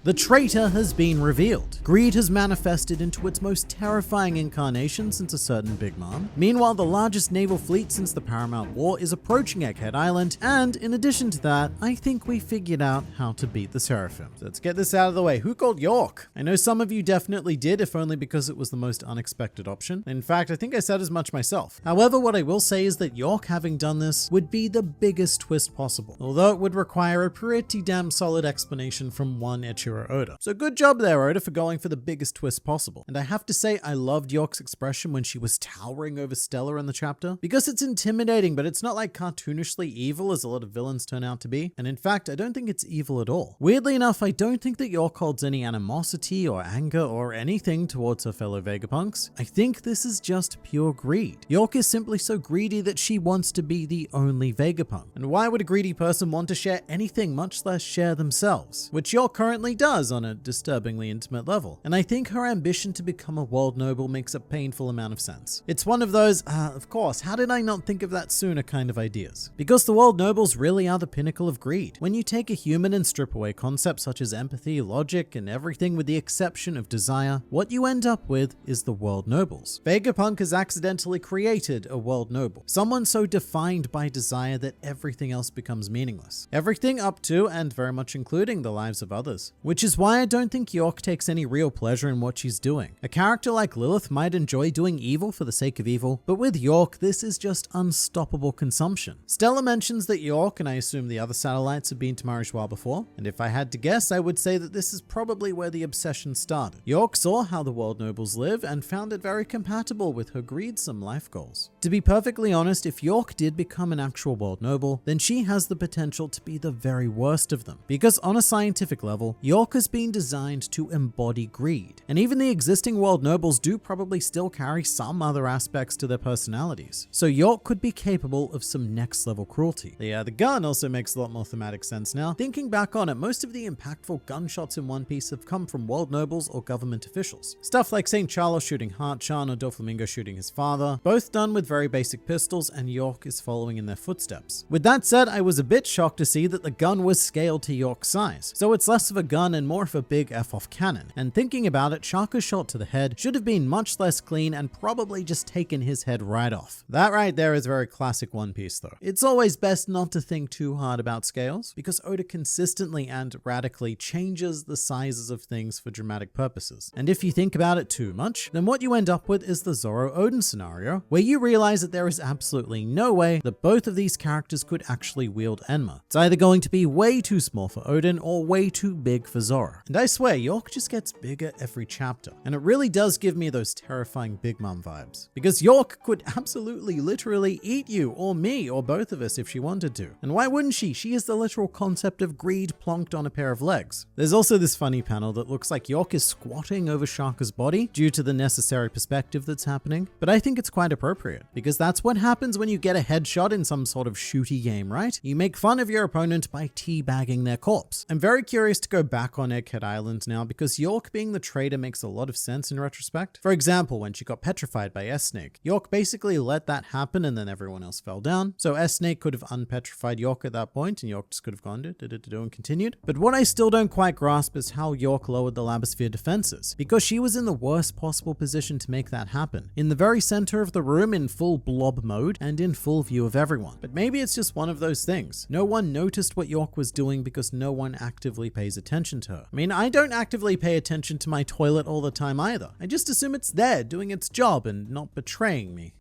The traitor has been revealed. Greed has manifested into its most terrifying incarnation since a certain Big Mom. Meanwhile, the largest naval fleet since the Paramount War is approaching Egghead Island, and in addition to that, I think we figured out how to beat the Seraphim. So let's get this out of the way. Who called York? I know some of you definitely did, if only because it was the most unexpected option. In fact, I think I said as much myself. However, what I will say is that York having done this would be the biggest twist possible, although it would require a pretty damn solid explanation from one Ichiro Oda. So good job there, Oda, for going for the biggest twist possible. And I have to say, I loved York's expression when she was towering over Stella in the chapter, because it's intimidating, but it's not like cartoonishly evil as a lot of villains turn out to be. And in fact, I don't think it's evil at all. Weirdly enough, I don't think that York holds any animosity or anger or anything towards her fellow Vegapunks. I think this is just pure greed. York is simply so greedy that she wants to be the only Vegapunk. And why would a greedy person want to share anything, much less share themselves? Which York currently does on a disturbingly intimate level. And I think her ambition to become a world noble makes a painful amount of sense. It's one of those, of course, how did I not think of that sooner kind of ideas? Because the world nobles really are the pinnacle of greed. When you take a human and strip away concepts such as empathy, logic, and everything with the exception of desire, what you end up with is the world nobles. Vegapunk has accidentally created a world noble. Someone so defined by desire that everything else becomes meaningless. Everything up to and very much including the lives of others. Which is why I don't think York takes any real pleasure in what she's doing. A character like Lilith might enjoy doing evil for the sake of evil, but with York, this is just unstoppable consumption. Stella mentions that York, and I assume the other satellites, have been to Marishwal before, and if I had to guess, I would say that this is probably where the obsession started. York saw how the world nobles live and found it very compatible with her greedsome life goals. To be perfectly honest, if York did become an actual world noble, then she has the potential to be the very worst of them. Because on a scientific level, York has been designed to embody greed. And even the existing world nobles do probably still carry some other aspects to their personalities. So York could be capable of some next level cruelty. The gun also makes a lot more thematic sense now. Thinking back on it, most of the impactful gunshots in One Piece have come from world nobles or government officials. Stuff like St. Charles shooting Heart-chan or Doflamingo shooting his father, both done with very basic pistols, and York is following in their footsteps. With that said, I was a bit shocked to see that the gun was scaled to York's size. So it's less of a gun and more of a big F-off cannon. And thinking about it, Shaka's shot to the head should have been much less clean and probably just taken his head right off. That right there is very classic One Piece though. It's always best not to think too hard about scales, because Oda consistently and radically changes the sizes of things for dramatic purposes. And if you think about it too much, then what you end up with is the Zoro-Oden scenario, where you realize that there is absolutely no way that both of these characters could actually wield Enma. It's either going to be way too small for Oden or way too big for Zoro. And I swear, York just gets bigger every chapter. And it really does give me those terrifying Big Mom vibes. Because York could absolutely literally eat you or me or both of us if she wanted to. And why wouldn't she? She is the literal concept of greed plonked on a pair of legs. There's also this funny panel that looks like York is squatting over Shaka's body due to the necessary perspective that's happening. But I think it's quite appropriate, because that's what happens when you get a headshot in some sort of shooty game, right? You make fun of your opponent by teabagging their corpse. I'm very curious to go back on Egghead Island now, because York being the traitor makes a lot of sense in retrospect. For example, when she got petrified by S-Snake, York basically let that happen and then everyone else fell down. So S-Snake could have unpetrified York at that point and York just could have gone and continued. But what I still don't quite grasp is how York lowered the Labosphere defenses, because she was in the worst possible position to make that happen. In the very center of the room in full blob mode and in full view of everyone. But maybe it's just one of those things. No one noticed what York was doing because no one actively pays attention to her. I mean, I don't actively pay attention to my toilet all the time either. I just assume it's there doing its job and not betraying me.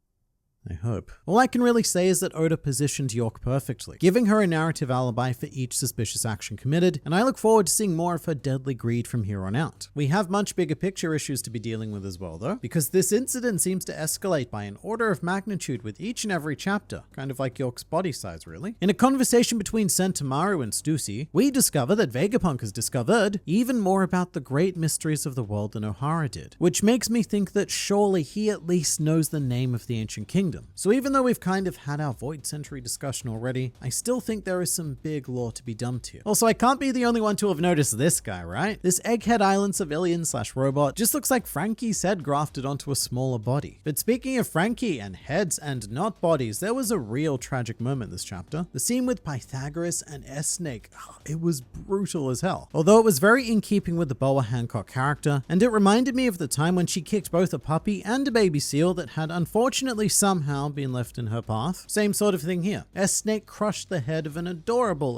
I hope. All I can really say is that Oda positioned York perfectly, giving her a narrative alibi for each suspicious action committed, and I look forward to seeing more of her deadly greed from here on out. We have much bigger picture issues to be dealing with as well though, because this incident seems to escalate by an order of magnitude with each and every chapter, kind of like York's body size really. In a conversation between Sentomaru and Stussy, we discover that Vegapunk has discovered even more about the great mysteries of the world than Ohara did, which makes me think that surely he at least knows the name of the ancient kingdom. kingdom. So even though we've kind of had our Void Century discussion already, I still think there is some big lore to be dumped here. Also, I can't be the only one to have noticed this guy, right? This Egghead Island civilian / robot just looks like Frankie's head grafted onto a smaller body. But speaking of Frankie and heads and not bodies, there was a real tragic moment this chapter. The scene with Pythagoras and S-Snake, it was brutal as hell. Although it was very in keeping with the Boa Hancock character, and it reminded me of the time when she kicked both a puppy and a baby seal that had unfortunately somehow been left in her path. Same sort of thing here. S-Snake crushed the head of an adorable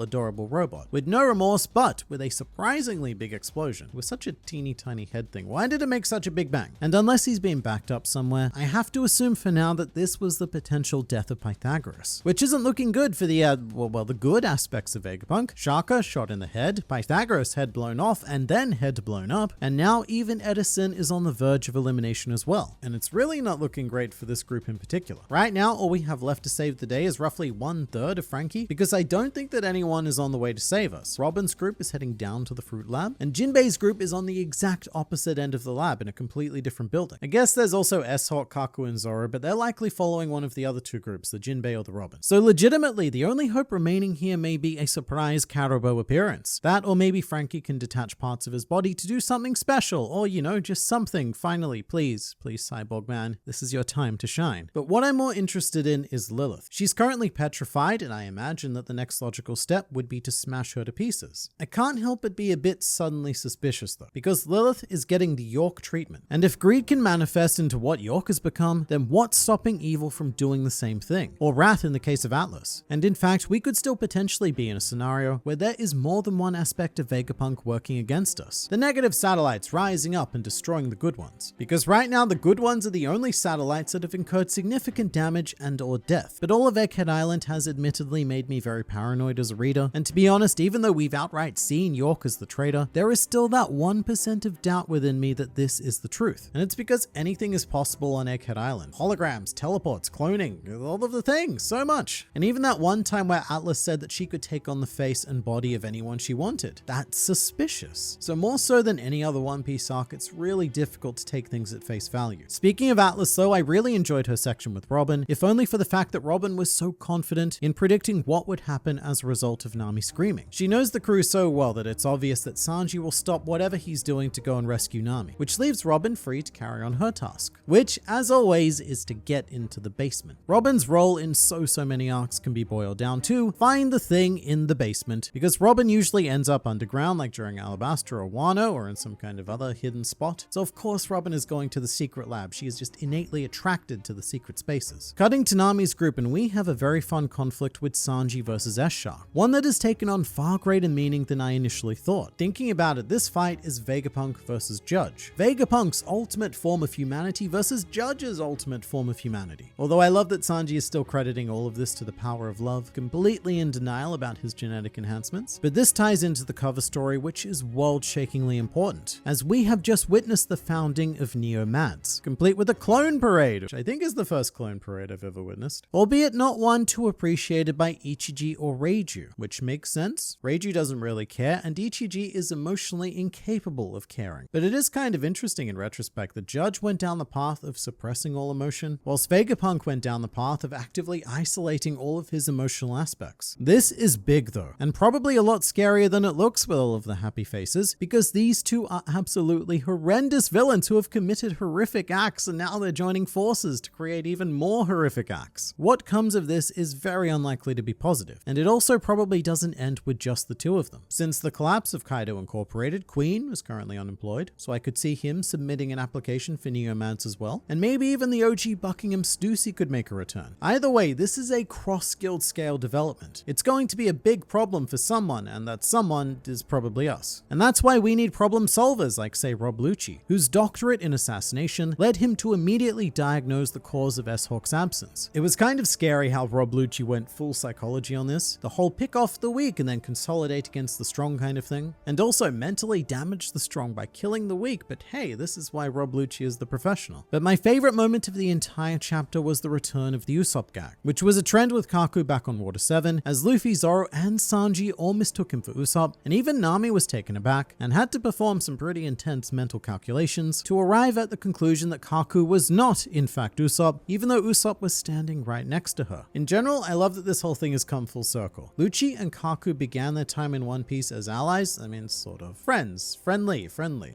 robot with no remorse, but with a surprisingly big explosion. With such a teeny tiny head thing, why did it make such a big bang? And unless he's been backed up somewhere, I have to assume for now that this was the potential death of Pythagoras, which isn't looking good for the the good aspects of Vegapunk. Shaka shot in the head, Pythagoras head blown off and then head blown up, and now even Edison is on the verge of elimination as well. And it's really not looking great for this group in particular. Right now, all we have left to save the day is roughly 1/3 of Frankie, because I don't think that anyone is on the way to save us. Robin's group is heading down to the fruit lab, and Jinbei's group is on the exact opposite end of the lab in a completely different building. I guess there's also S-Hawk, Kaku, and Zoro, but they're likely following one of the other two groups, the Jinbei or the Robin. So legitimately, the only hope remaining here may be a surprise Karobo appearance. That, or maybe Frankie can detach parts of his body to do something special, or just something. Finally, please, Cyborg Man, this is your time to shine. But what I'm more interested in is Lilith. She's currently petrified, and I imagine that the next logical step would be to smash her to pieces. I can't help but be a bit suddenly suspicious though, because Lilith is getting the York treatment. And if greed can manifest into what York has become, then what's stopping evil from doing the same thing? Or wrath in the case of Atlas. And in fact, we could still potentially be in a scenario where there is more than one aspect of Vegapunk working against us. The negative satellites rising up and destroying the good ones. Because right now, the good ones are the only satellites that have incurred significant damage and or death. But all of Egghead Island has admittedly made me very paranoid as a reader. And to be honest, even though we've outright seen York as the traitor, there is still that 1% of doubt within me that this is the truth. And it's because anything is possible on Egghead Island. Holograms, teleports, cloning, all of the things, so much. And even that one time where Atlas said that she could take on the face and body of anyone she wanted. That's suspicious. So more so than any other One Piece arc, it's really difficult to take things at face value. Speaking of Atlas though, I really enjoyed her section with Robin, if only for the fact that Robin was so confident in predicting what would happen as a result of Nami screaming. She knows the crew so well that it's obvious that Sanji will stop whatever he's doing to go and rescue Nami, which leaves Robin free to carry on her task, which, as always, is to get into the basement. Robin's role in so many arcs can be boiled down to find the thing in the basement, because Robin usually ends up underground like during Alabasta or Wano or in some kind of other hidden spot. So of course Robin is going to the secret lab. She is just innately attracted to the secret spaces. Cutting to Nami's group, and we have a very fun conflict with Sanji versus S-Shark, one that has taken on far greater meaning than I initially thought. Thinking about it, this fight is Vegapunk versus Judge. Vegapunk's ultimate form of humanity versus Judge's ultimate form of humanity. Although I love that Sanji is still crediting all of this to the power of love, completely in denial about his genetic enhancements. But this ties into the cover story, which is world-shakingly important, as we have just witnessed the founding of Neo Mads, complete with a clone parade, which I think is the first clone parade I've ever witnessed, albeit not one too appreciated by Ichiji or Reiju, which makes sense. Reiju doesn't really care, and Ichiji is emotionally incapable of caring. But it is kind of interesting in retrospect that Judge went down the path of suppressing all emotion, whilst Vegapunk went down the path of actively isolating all of his emotional aspects. This is big though, and probably a lot scarier than it looks with all of the happy faces, because these two are absolutely horrendous villains who have committed horrific acts, and now they're joining forces to create even more horrific acts. What comes of this is very unlikely to be positive, and it also probably doesn't end with just the two of them. Since the collapse of Kaido Incorporated, Queen is currently unemployed, so I could see him submitting an application for Neomads as well, and maybe even the OG Buckingham Stussy could make a return. Either way, this is a cross-guild scale development. It's going to be a big problem for someone, and that someone is probably us. And that's why we need problem solvers like, say, Rob Lucci, whose doctorate in assassination led him to immediately diagnose the cause of S-Hawk's absence. It was kind of scary how Rob Lucci went full psychology on this, the whole pick off the weak and then consolidate against the strong kind of thing, and also mentally damage the strong by killing the weak, but hey, this is why Rob Lucci is the professional. But my favorite moment of the entire chapter was the return of the Usopp gag, which was a trend with Kaku back on Water 7, as Luffy, Zoro, and Sanji all mistook him for Usopp, and even Nami was taken aback and had to perform some pretty intense mental calculations to arrive at the conclusion that Kaku was not in fact Usopp, even even though Usopp was standing right next to her. In general, I love that this whole thing has come full circle. Lucci and Kaku began their time in One Piece as allies, I mean sort of friends, friendly,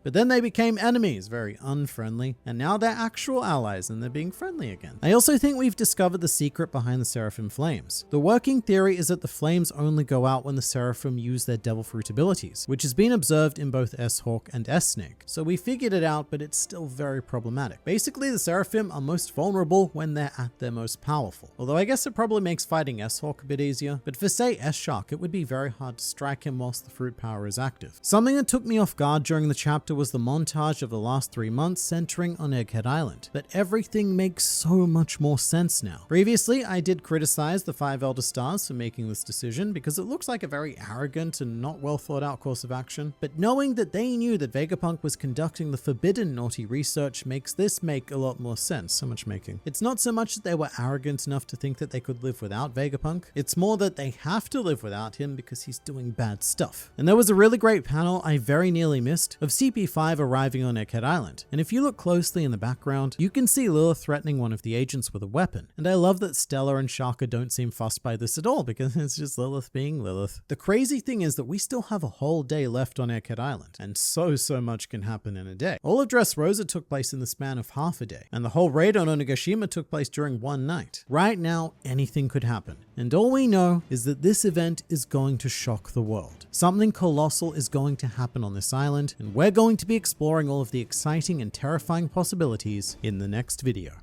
but then they became enemies, very unfriendly, and now they're actual allies and they're being friendly again. I also think we've discovered the secret behind the Seraphim flames. The working theory is that the flames only go out when the Seraphim use their devil fruit abilities, which has been observed in both S-Hawk and S-Snake. So we figured it out, but it's still very problematic. Basically, the Seraphim are most vulnerable when they're at their most powerful. Although I guess it probably makes fighting S-Hawk a bit easier, but for say S-Shark, it would be very hard to strike him whilst the fruit power is active. Something that took me off guard during the chapter was the montage of the last 3 months centering on Egghead Island, but everything makes so much more sense now. Previously, I did criticize the 5 Elder Stars for making this decision because it looks like a very arrogant and not well thought out course of action, but knowing that they knew that Vegapunk was conducting the forbidden naughty research makes this make a lot more sense. So much making. It's not so much that they were arrogant enough to think that they could live without Vegapunk, it's more that they have to live without him because he's doing bad stuff. And there was a really great panel I very nearly missed of CP5 arriving on Egghead Island, and if you look closely in the background, you can see Lilith threatening one of the agents with a weapon, and I love that Stella and Shaka don't seem fussed by this at all because it's just Lilith being Lilith. The crazy thing is that we still have a whole day left on Egghead Island, and so much can happen in a day. All of Dressrosa took place in the span of half a day, and the whole raid on Onigashima took place during one night. Right now, anything could happen, and all we know is that this event is going to shock the world. Something colossal is going to happen on this island, and we're going to be exploring all of the exciting and terrifying possibilities in the next video.